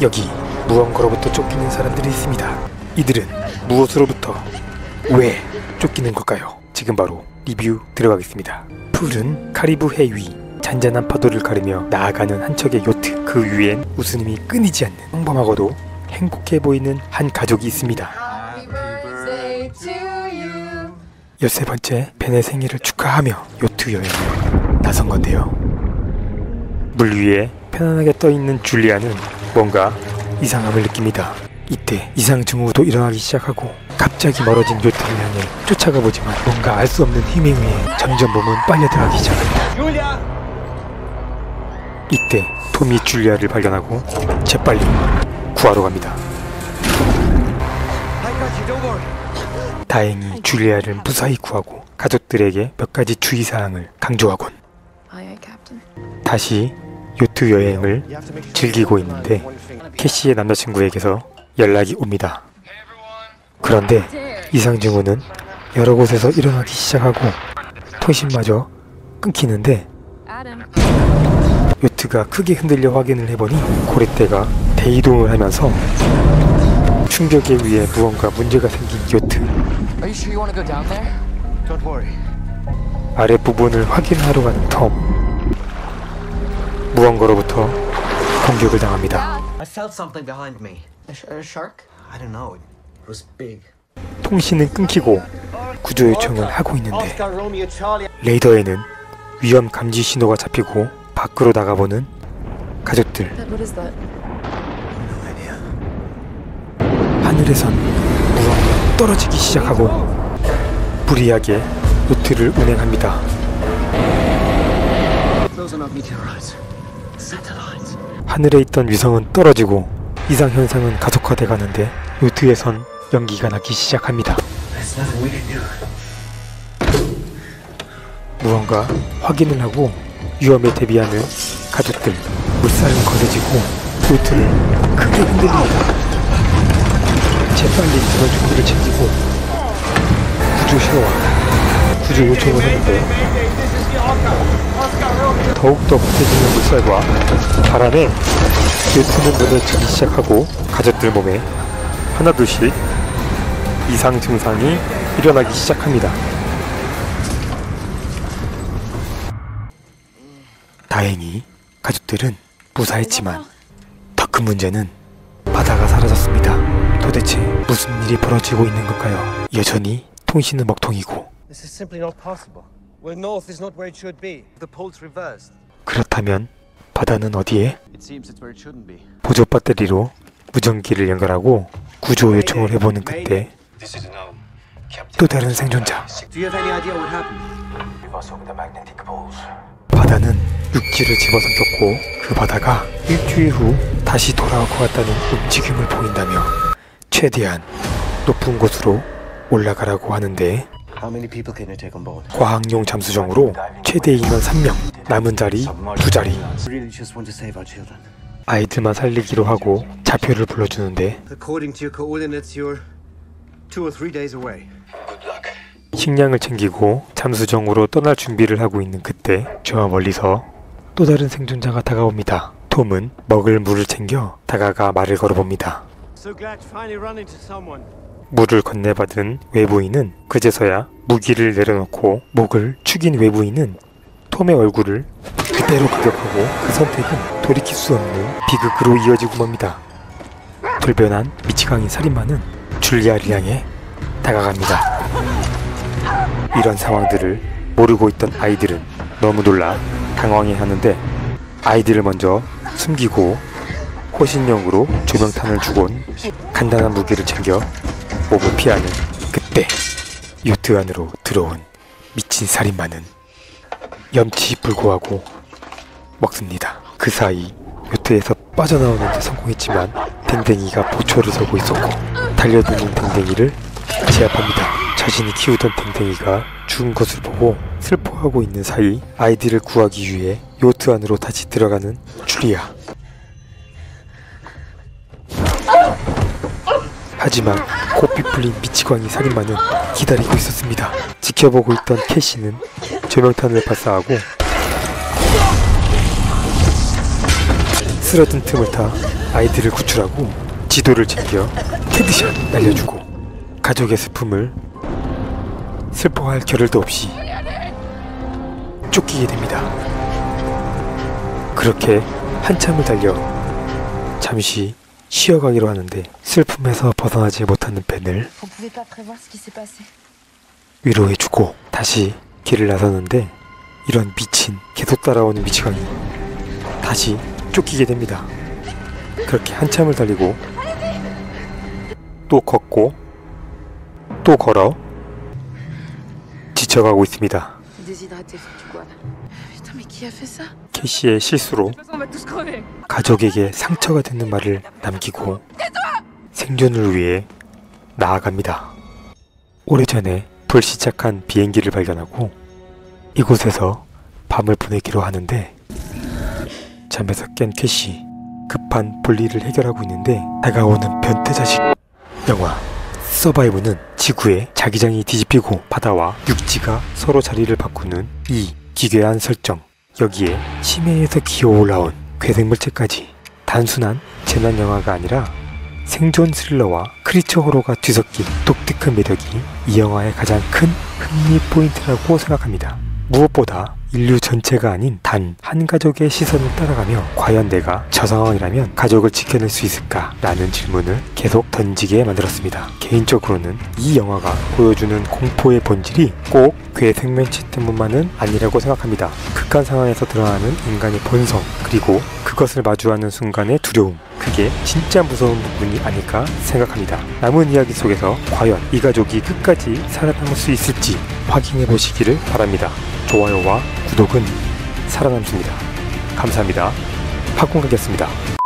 여기 무언가로부터 쫓기는 사람들이 있습니다. 이들은 무엇으로부터 왜 쫓기는 걸까요? 지금 바로 리뷰 들어가겠습니다. 푸른 카리브 해 위, 잔잔한 파도를 가르며 나아가는 한 척의 요트. 그 위엔 웃음이 끊이지 않는 평범하고도 행복해 보이는 한 가족이 있습니다. 13번째 벤의 생일을 축하하며 요트 여행을 나선 건데요. 물 위에 편안하게 떠있는 줄리아는 뭔가 이상함을 느낍니다. 이때 이상 증후도 일어나기 시작하고 갑자기 멀어진 요트를 향해 쫓아가 보지만 뭔가 알 수 없는 힘에 의해 점점 몸은 빨려들어가기 시작합니다. 이때 톰이 줄리아를 발견하고 재빨리 구하러 갑니다. 다행히 줄리아를 무사히 구하고 가족들에게 몇 가지 주의사항을 강조하곤 다시 요트 여행을 즐기고 있는데 캐시의 남자친구에게서 연락이 옵니다. 그런데 이상 증후는 여러 곳에서 일어나기 시작하고 통신마저 끊기는데 요트가 크게 흔들려 확인을 해보니 고렛대가 대이동을 하면서 충격에 의해 무언가 문제가 생긴 요트. 아랫부분을 확인하러 가는 톰. 무언가로부터 공격을 당합니다. 통신은 끊기고 구조 요청을 하고 있는데 레이더에는 위험 감지 신호가 잡히고 밖으로 나가보는 가족들. 하늘에선 무언가 떨어지기 시작하고 무리하게 요트를 운행합니다. 하늘에 있던 위성은 떨어지고 이상현상은 가속화돼 가는데 요트에선 연기가 나기 시작합니다. 무언가 확인을 하고 위험에 대비하는 가족들. 물살은 거세지고 요트는 크게 흔들립니다. 재빨리 인터넷 준비를 챙기고 구조 신호와 구조 요청을 했는데 더욱더 거세지는 물살과 바람에 요트는 무너지기 시작하고 가족들 몸에 하나둘씩 이상 증상이 일어나기 시작합니다. 다행히 가족들은 무사했지만 더 큰 문제는 바다가 사라졌습니다. 도대체 무슨 일이 벌어지고 있는 걸까요? 여전히 통신은 먹통이고 그렇다면 바다는 어디에? 보조 배터리로 무전기를 연결하고 구조 요청을 해보는 그때 또 다른 생존자. 바다는 육지를 집어삼켰고 그 바다가 일주일 후 다시 돌아올 것 같다는 움직임을 보인다며 최대한 높은 곳으로 올라가라고 하는데 과학용 잠수정으로 최대 인원 3명, 남은 자리 2자리. 아이들만 살리기로 하고 좌표를 불러주는데 식량을 챙기고 잠수정으로 떠날 준비를 하고 있는 그때 저 멀리서 또 다른 생존자가 다가옵니다. 톰은 먹을 물을 챙겨 다가가 말을 걸어봅니다. 물을 건네받은 외부인은 그제서야 무기를 내려놓고 목을 축인 외부인은 톰의 얼굴을 그대로 공격하고 그 선택은 돌이킬 수 없는 비극으로 이어지고 맙니다. 돌변한 미치광이 살인마는 줄리아를 향해 다가갑니다. 이런 상황들을 모르고 있던 아이들은 너무 놀라 당황해하는데 아이들을 먼저 숨기고 호신용으로 조명탄을 주곤 간단한 무기를 챙겨 몸을 피하는 그때 요트 안으로 들어온 미친 살인마는 염치불고하고 먹습니다. 그 사이 요트에서 빠져나오는 데 성공했지만 댕댕이가 보초를 서고 있었고 달려드는 댕댕이를 제압합니다. 자신이 키우던 댕댕이가 죽은 것을 보고 슬퍼하고 있는 사이 아이들을 구하기 위해 요트 안으로 다시 들어가는 줄리아. 하지만 고삐 풀린 미치광이 살인마는 기다리고 있었습니다. 지켜보고 있던 캐시는 조명탄을 발사하고 쓰러진 틈을 타 아이들을 구출하고 지도를 챙겨 헤드샷 날려주고 가족의 슬픔을 슬퍼할 겨를도 없이 쫓기게 됩니다. 그렇게 한참을 달려 잠시 쉬어가기로 하는데 슬픔에서 벗어나지 못하는 벤을 위로해주고 다시 길을 나서는데 이런 미친 계속 따라오는 미치광이 다시 쫓기게 됩니다. 그렇게 한참을 달리고 또 걷고 또 걸어 지쳐가고 있습니다. 캐시의 실수로 가족에게 상처가 되는 말을 남기고 생존을 위해 나아갑니다. 오래전에 불시착한 비행기를 발견하고 이곳에서 밤을 보내기로 하는데 잠에서 깬 캐시 급한 볼일을 해결하고 있는데 다가오는 변태자식. 영화 서바이브는 지구에 자기장이 뒤집히고 바다와 육지가 서로 자리를 바꾸는 이 기괴한 설정, 여기에 심해에서 기어올라온 괴생물체까지 단순한 재난 영화가 아니라 생존 스릴러와 크리처 호러가 뒤섞인 독특한 매력이 이 영화의 가장 큰 흥미 포인트라고 생각합니다. 무엇보다 인류 전체가 아닌 단 한 가족의 시선을 따라가며 과연 내가 저 상황이라면 가족을 지켜낼 수 있을까? 라는 질문을 계속 던지게 만들었습니다. 개인적으로는 이 영화가 보여주는 공포의 본질이 꼭 괴생명체 때문만은 아니라고 생각합니다. 극한 상황에서 드러나는 인간의 본성, 그리고 그것을 마주하는 순간의 두려움, 그게 진짜 무서운 부분이 아닐까 생각합니다. 남은 이야기 속에서 과연 이 가족이 끝까지 살아남을 수 있을지 확인해 보시기를 바랍니다. 좋아요와 구독은 살아남습니다. 감사합니다. 박공각이었습니다.